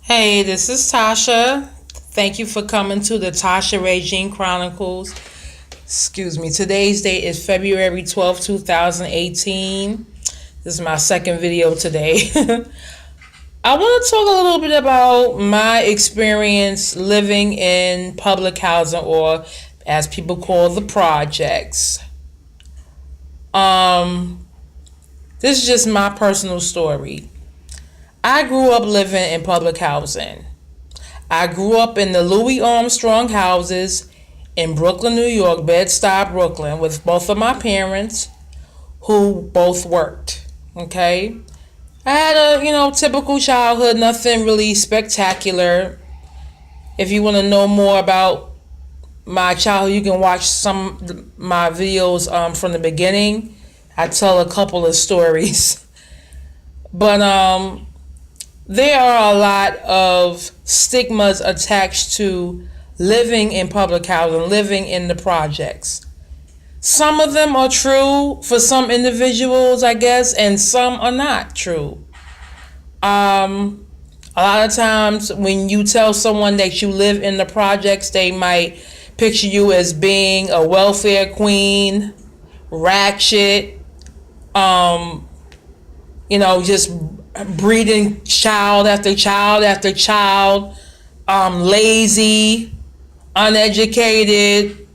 Hey, this is Tasha. Thank you for coming to the Tasha Regine Chronicles. Excuse me. Today's date is February 12th, 2018. This is my second video today. I want to talk a little bit about my experience living in public housing, or as people call the projects. This is just my personal story. I grew up living in public housing. I grew up in the Louis Armstrong houses in Brooklyn, New York, Bed-Stuy, Brooklyn, with both of my parents who both worked. Okay? I had a, typical childhood, nothing really spectacular. If you want to know more about my childhood, you can watch some of my videos from the beginning. I tell a couple of stories. But there are a lot of stigmas attached to living in public housing, living in the projects. Some of them are true for some individuals, I guess, and some are not true. A lot of times when you tell someone that you live in the projects, they might picture you as being a welfare queen, ratchet, just breeding child after child after child, lazy, uneducated,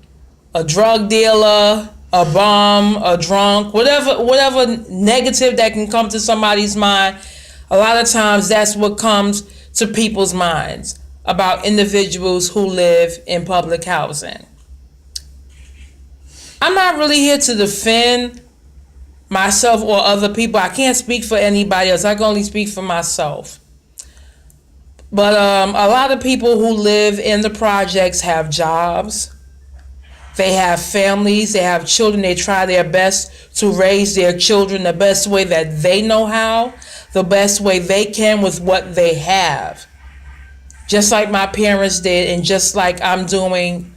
a drug dealer, a bum, a drunk, whatever negative that can come to somebody's mind. A lot of times that's what comes to people's minds about individuals who live in public housing. I'm not really here to defend myself or other people. I can't speak for anybody else. I can only speak for myself. But a lot of people who live in the projects have jobs. They have families. They have children. They try their best to raise their children the best way that they know how, the best way they can with what they have. Just like my parents did, and just like I'm doing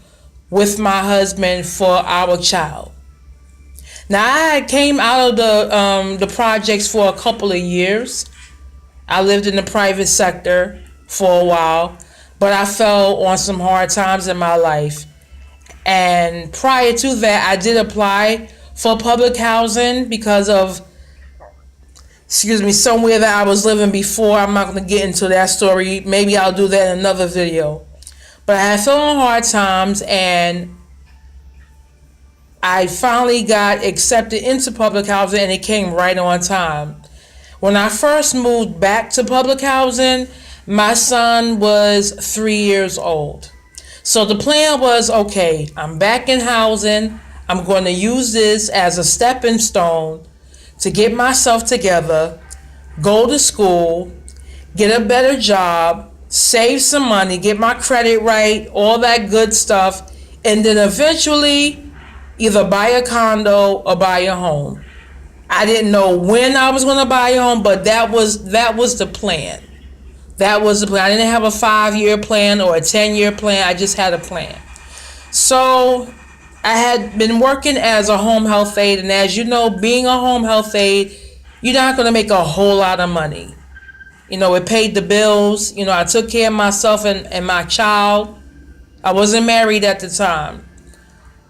with my husband for our child. Now, I came out of the projects for a couple of years. I lived in the private sector for a while, but I fell on some hard times in my life. And prior to that, I did apply for public housing because of, somewhere that I was living before. I'm not going to get into that story. Maybe I'll do that in another video. But I fell on hard times, and I finally got accepted into public housing, and it came right on time. When I first moved back to public housing, my son was 3 years old. So the plan was, okay, I'm back in housing. I'm going to use this as a stepping stone to get myself together, go to school, get a better job, save some money, get my credit right, all that good stuff, and then eventually either buy a condo or buy a home. I didn't know when I was going to buy a home, but that was the plan. That was the plan. I didn't have a 5-year plan or a 10-year plan. I just had a plan. So I had been working as a home health aide, and as you know, being a home health aide, you're not going to make a whole lot of money. It paid the bills. I took care of myself and my child. I wasn't married at the time.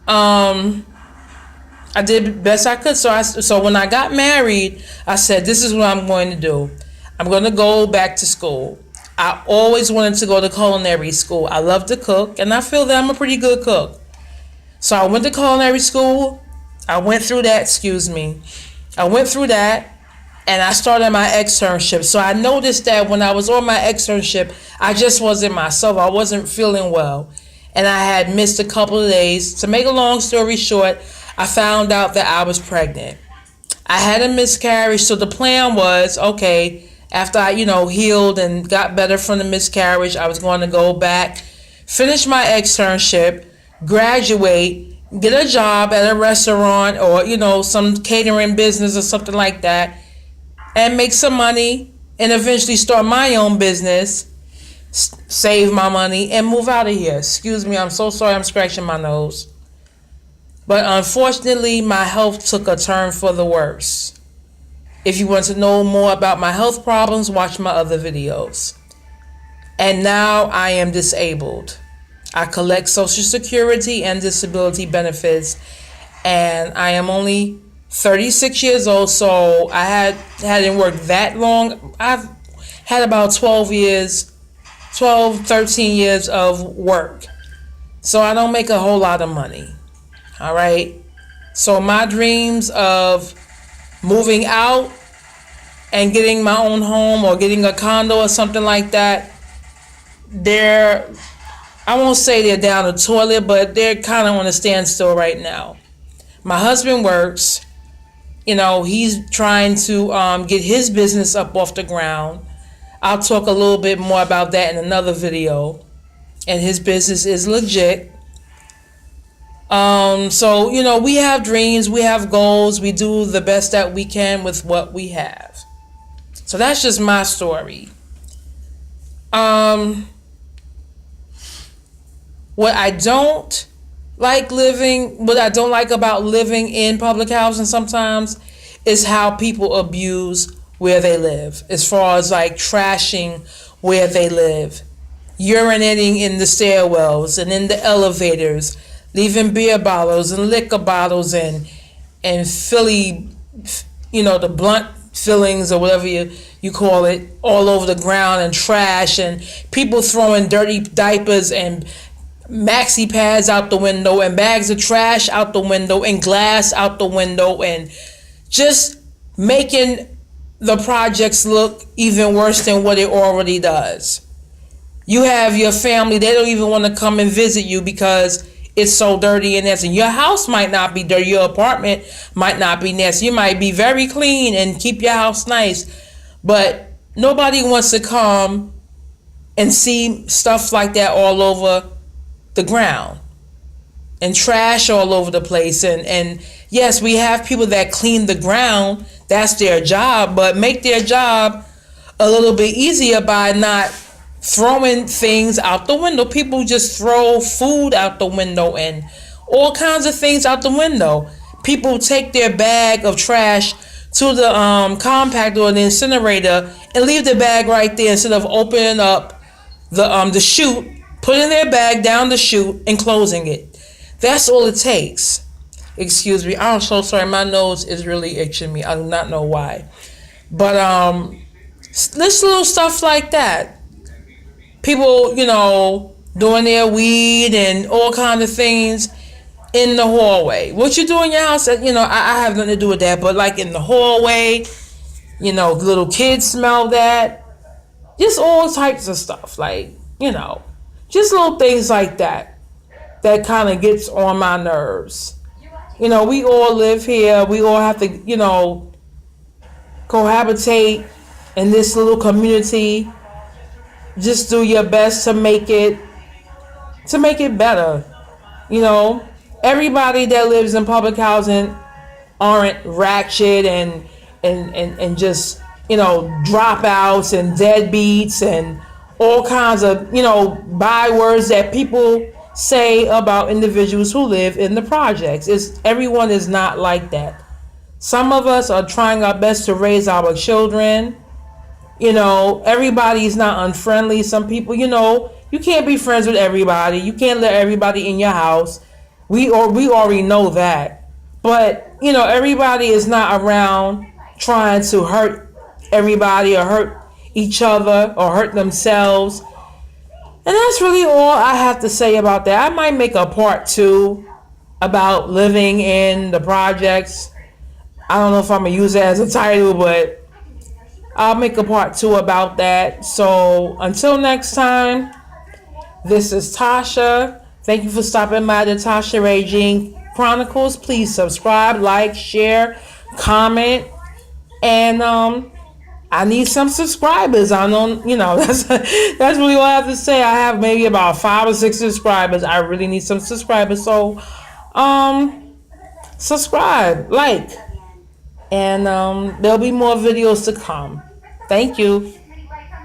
I did the best I could. So when I got married, I said, this is what I'm going to do. I'm going to go back to school. I always wanted to go to culinary school. I love to cook, and I feel that I'm a pretty good cook. So I went to culinary school. I went through that, and I started my externship. So I noticed that when I was on my externship, I just wasn't myself. I wasn't feeling well. And I had missed a couple of days. To make a long story short, I found out that I was pregnant. I had a miscarriage, so the plan was, okay, after I, healed and got better from the miscarriage, I was going to go back, finish my externship, graduate, get a job at a restaurant or, some catering business or something like that, and make some money and eventually start my own business, save my money, and move out of here. Excuse me, I'm so sorry, I'm scratching my nose. But unfortunately, my health took a turn for the worse. If you want to know more about my health problems, watch my other videos. And now I am disabled. I collect Social Security and disability benefits, and I am only 36 years old, so hadn't worked that long. I've had about 13 years of work. So I don't make a whole lot of money. All right. So my dreams of moving out and getting my own home or getting a condo or something like that, I won't say they're down the toilet, but they're kind of on a standstill right now. My husband works. He's trying to get his business up off the ground. I'll talk a little bit more about that in another video. And his business is legit. So, we have dreams, we have goals, we do the best that we can with what we have. So that's just my story. What I don't like about living in public housing sometimes is how people abuse where they live, as far as like trashing where they live, urinating in the stairwells and in the elevators, leaving beer bottles and liquor bottles and Philly, the blunt fillings or whatever you call it, all over the ground, and trash, and people throwing dirty diapers and maxi pads out the window and bags of trash out the window and glass out the window, and just making the projects look even worse than what it already does. You have your family, they don't even want to come and visit you because it's so dirty and nasty. Your house might not be dirty, your apartment might not be nasty. You might be very clean and keep your house nice, but nobody wants to come and see stuff like that all over the ground and trash all over the place. And yes, we have people that clean the ground, that's their job, but make their job a little bit easier by not throwing things out the window. People just throw food out the window and all kinds of things out the window. People take their bag of trash to the compactor or the incinerator and leave the bag right there instead of opening up the chute, putting their bag down the chute and closing it. That's all it takes. Excuse me, I'm so sorry, my nose is really itching me. I do not know why. But this little stuff like that. People, doing their weed and all kinds of things in the hallway. What you do in your house, I have nothing to do with that, but like in the hallway, little kids smell that. Just all types of stuff, like, just little things like that kind of gets on my nerves. We all live here. We all have to, cohabitate in this little community. Just do your best to make it better. Everybody that lives in public housing aren't ratchet and just, dropouts and deadbeats and all kinds of, bywords that people say about individuals who live in the projects. Everyone is not like that. Some of us are trying our best to raise our children. Everybody's not unfriendly. Some people, you can't be friends with everybody. You can't let everybody in your house. We already know that. But, everybody is not around trying to hurt everybody or hurt each other or hurt themselves. And that's really all I have to say about that. I might make a part 2 about living in the projects. I don't know if I'm going to use it as a title, but I'll make a part 2 about that. So until next time, this is Tasha. Thank you for stopping by the Tasha Ray Jean Chronicles. Please subscribe, like, share, comment, and I need some subscribers. I know, that's really all I have to say. I have maybe about 5 or 6 subscribers. I really need some subscribers. So, subscribe, like, and there'll be more videos to come. Thank you.